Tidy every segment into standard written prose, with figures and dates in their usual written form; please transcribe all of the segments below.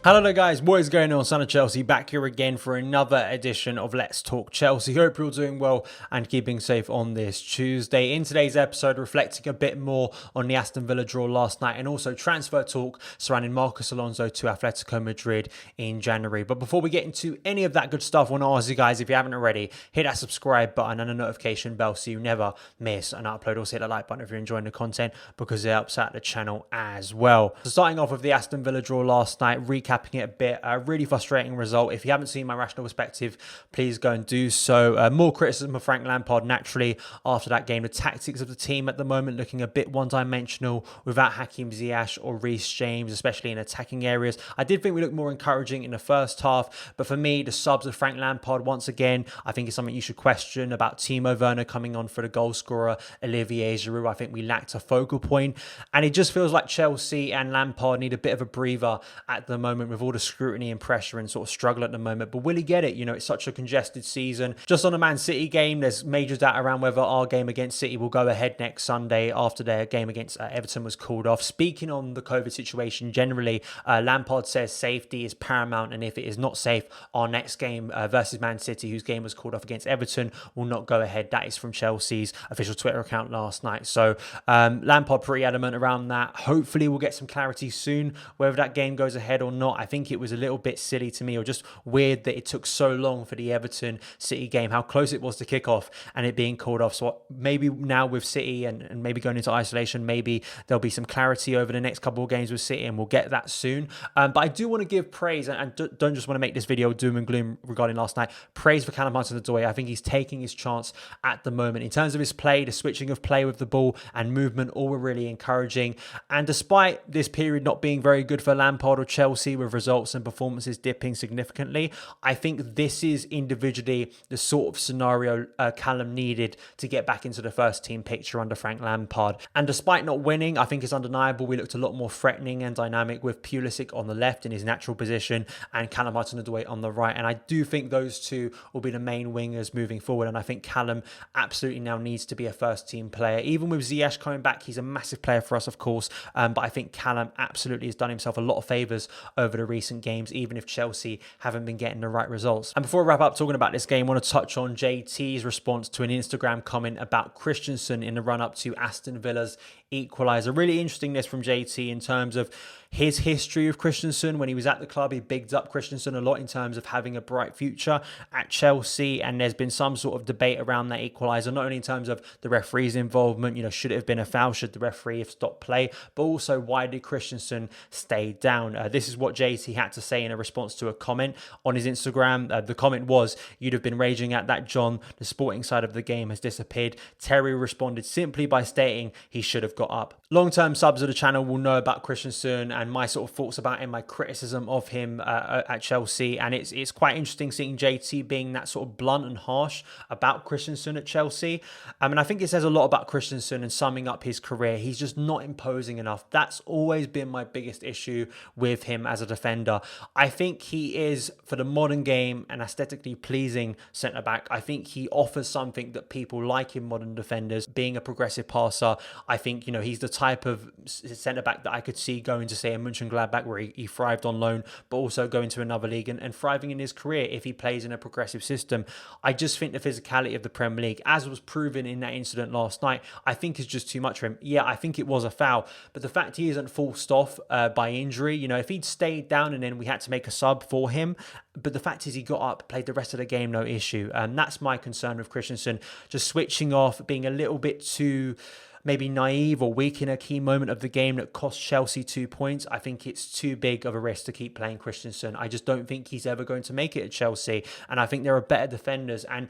Hello there guys, what is going on? Son of Chelsea back here again for another edition of Let's Talk Chelsea. Hope you're all doing well and keeping safe on this Tuesday. In today's episode, reflecting a bit more on the Aston Villa draw last night and also transfer talk surrounding Marcus Alonso to Atletico Madrid in January. But before we get into any of that good stuff, I want to ask you guys, if you haven't already, hit that subscribe button and the notification bell so you never miss an upload. Also hit the like button if you're enjoying the content because it helps out the channel as well. So starting off with the Aston Villa draw last night, recapping it a bit, a really frustrating result. If you haven't seen my rational perspective, please go and do so. More criticism of Frank Lampard naturally after that game. The tactics of the team at the moment looking a bit one-dimensional without Hakim Ziyech or Reece James, especially in attacking areas. I did think we looked more encouraging in the first half, but for me, the subs of Frank Lampard, once again, I think is something you should question. About Timo Werner coming on for the goal scorer, Olivier Giroud, I think we lacked a focal point, and it just feels like Chelsea and Lampard need a bit of a breather at the moment with all the scrutiny and pressure and sort of struggle at the moment. But will he get it? You know, it's such a congested season. Just on the Man City game, there's major doubt around whether our game against City will go ahead next Sunday after their game against Everton was called off. Speaking on the COVID situation generally, Lampard says safety is paramount, and if it is not safe, our next game versus Man City, whose game was called off against Everton, will not go ahead. That is from Chelsea's official Twitter account last night. So Lampard pretty adamant around that. Hopefully we'll get some clarity soon whether that game goes ahead or not. I think it was a little bit silly to me, or just weird that it took so long for the Everton City game, how close it was to kick off and it being called off. So maybe now with City and maybe going into isolation, maybe there'll be some clarity over the next couple of games with City, and we'll get that soon. But I do want to give praise, and don't just want to make this video doom and gloom regarding last night. Praise for Callum HudsonOdoi. I think he's taking his chance at the moment. In terms of his play, the switching of play with the ball and movement, all were really encouraging. And despite this period not being very good for Lampard or Chelsea, with results and performances dipping significantly, I think this is individually the sort of scenario Callum needed to get back into the first team picture under Frank Lampard. And despite not winning, I think it's undeniable we looked a lot more threatening and dynamic with Pulisic on the left in his natural position and Callum HudsonOdoi on the right. And I do think those two will be the main wingers moving forward. And I think Callum absolutely now needs to be a first team player. Even with Ziyech coming back, he's a massive player for us, of course. But I think Callum absolutely has done himself a lot of favours over the recent games, even if Chelsea haven't been getting the right results. And before I wrap up talking about this game, I want to touch on JT's response to an Instagram comment about Christensen in the run-up to Aston Villa's equaliser. Really interesting this from JT in terms of his history of Christensen. When he was at the club, he bigged up Christensen a lot in terms of having a bright future at Chelsea, and there's been some sort of debate around that equaliser, not only in terms of the referee's involvement, you know, should it have been a foul, should the referee have stopped play, but also why did Christensen stay down? This is what JT had to say in a response to a comment on his Instagram. The comment was, "You'd have been raging at that, John. The sporting side of the game has disappeared." Terry responded simply by stating he should have got up. Long-term subs of the channel will know about Christensen and my sort of thoughts about him, my criticism of him at Chelsea. And it's quite interesting seeing JT being that sort of blunt and harsh about Christensen at Chelsea. And I think it says a lot about Christensen and summing up his career. He's just not imposing enough. That's always been my biggest issue with him as a defender. I think he is, for the modern game, an aesthetically pleasing centre-back. I think he offers something that people like in modern defenders, being a progressive passer. I think, you know, he's the type of centre-back that I could see going to, say, a Mönchengladbach, where he thrived on loan, but also going to another league and thriving in his career if he plays in a progressive system. I just think the physicality of the Premier League, as was proven in that incident last night, I think is just too much for him. Yeah, I think it was a foul, but the fact he isn't forced off by injury, you know, if he'd stayed down and then we had to make a sub for him, but the fact is he got up, played the rest of the game, no issue. And that's my concern with Christensen, just switching off, being a little bit too maybe naive or weak in a key moment of the game that cost Chelsea 2 points. I think it's too big of a risk to keep playing Christensen. I just don't think he's ever going to make it at Chelsea. And I think there are better defenders. And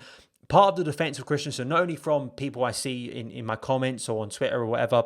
part of the defence of Christensen, not only from people I see in my comments or on Twitter or whatever,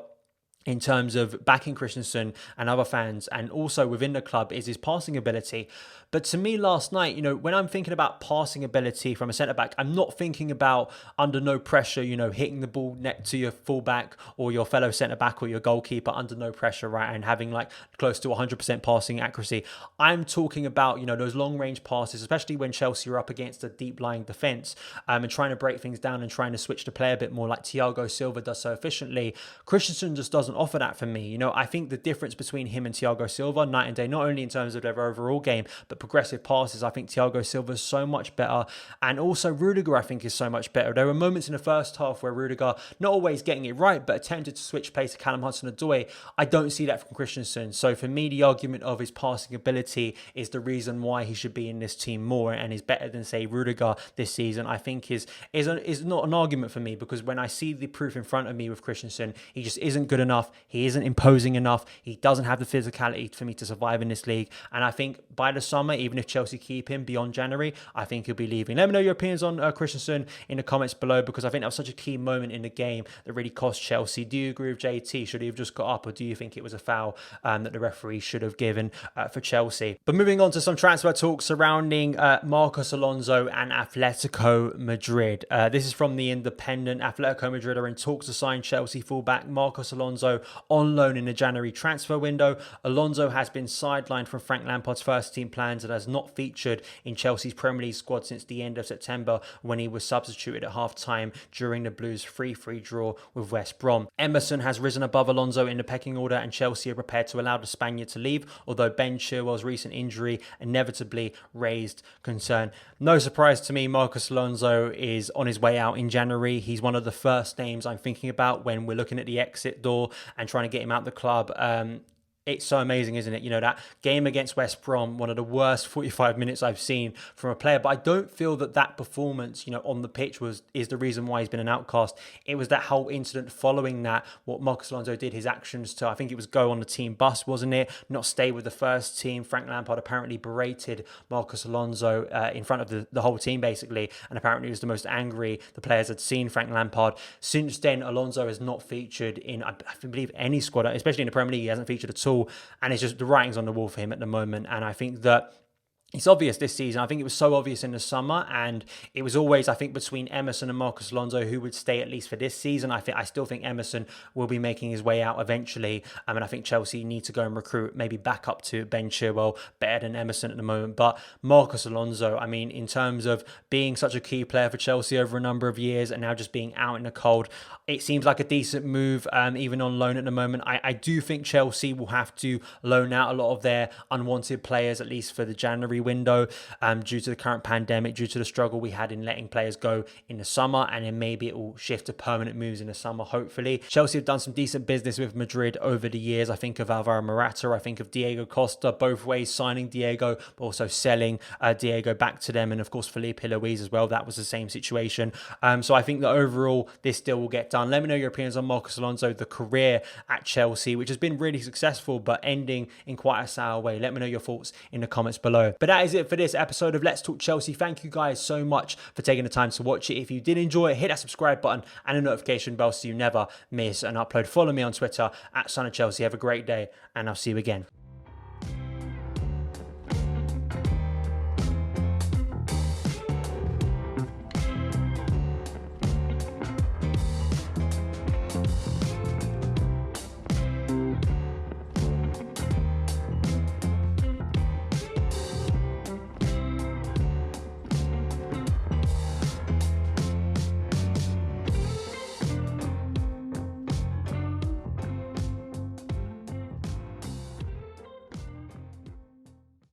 in terms of backing Christensen and other fans, and also within the club, is his passing ability. But to me last night, you know, when I'm thinking about passing ability from a centre-back, I'm not thinking about under no pressure, you know, hitting the ball net to your full-back or your fellow centre-back or your goalkeeper under no pressure, right, and having like close to 100% passing accuracy. I'm talking about, you know, those long-range passes, especially when Chelsea are up against a deep-lying defence, and trying to break things down and trying to switch the play a bit more like Thiago Silva does so efficiently. Christensen just doesn't doesn't offer that for me. I think the difference between him and Thiago Silva, night and day, not only in terms of their overall game, but progressive passes. I think Thiago Silva is so much better. And also Rudiger, I think, is so much better. There were moments in the first half where Rudiger, not always getting it right, but attempted to switch pace to Callum HudsonOdoi. I don't see that from Christensen. So for me, the argument of his passing ability is the reason why he should be in this team more and is better than, say, Rudiger this season, I think is not an argument for me, because when I see the proof in front of me with Christensen, he just isn't good enough. He isn't imposing enough. He doesn't have the physicality for me to survive in this league. And I think by the summer, even if Chelsea keep him beyond January, I think he'll be leaving. Let me know your opinions on Christensen in the comments below, because I think that was such a key moment in the game that really cost Chelsea. Do you agree with JT? Should he have just got up, or do you think it was a foul that the referee should have given for Chelsea? But moving on to some transfer talk surrounding Marcus Alonso and Atletico Madrid. This is from The Independent. Atletico Madrid are in talks to sign Chelsea fullback Marcus Alonso on loan in the January transfer window. Alonso has been sidelined from Frank Lampard's first team plans and has not featured in Chelsea's Premier League squad since the end of September, when he was substituted at half-time during the Blues' 3-3 draw with West Brom. Emerson has risen above Alonso in the pecking order, and Chelsea are prepared to allow the Spaniard to leave, although Ben Chilwell's recent injury inevitably raised concern. No surprise to me, Marcus Alonso is on his way out in January. He's one of the first names I'm thinking about when we're looking at the exit door and trying to get him out the club. It's so amazing, isn't it? That game against West Brom, one of the worst 45 minutes I've seen from a player. But I don't feel that performance, on the pitch is the reason why he's been an outcast. It was that whole incident following that, what Marcus Alonso did, his actions to, I think it was go on the team bus, wasn't it? Not stay with the first team. Frank Lampard apparently berated Marcus Alonso in front of the whole team, basically. And apparently it was the most angry the players had seen Frank Lampard. Since then, Alonso has not featured in, I believe, any squad, especially in the Premier League. He hasn't featured at all. And it's just the writing's on the wall for him at the moment. And I think that it's obvious this season. I think it was so obvious in the summer, and it was always, I think, between Emerson and Marcus Alonso who would stay at least for this season. I still think Emerson will be making his way out eventually. And I think Chelsea need to go and recruit maybe back up to Ben Chilwell, better than Emerson at the moment. But Marcus Alonso, in terms of being such a key player for Chelsea over a number of years and now just being out in the cold, it seems like a decent move, even on loan at the moment. I do think Chelsea will have to loan out a lot of their unwanted players, at least for the January window, due to the current pandemic, due to the struggle we had in letting players go in the summer, and then maybe it will shift to permanent moves in the summer, hopefully. Chelsea have done some decent business with Madrid over the years. I think of Alvaro Morata, I think of Diego Costa, both ways, signing Diego, but also selling Diego back to them, and of course Felipe Luis as well. That was the same situation. So I think that overall this deal will get done. Let me know your opinions on Marcus Alonso, the career at Chelsea, which has been really successful, but ending in quite a sour way. Let me know your thoughts in the comments below. But that is it for this episode of Let's Talk Chelsea. Thank you guys so much for taking the time to watch it. If you did enjoy it, hit that subscribe button and a notification bell so you never miss an upload. Follow me on Twitter at SonOfChelsea. Have a great day, and I'll see you again.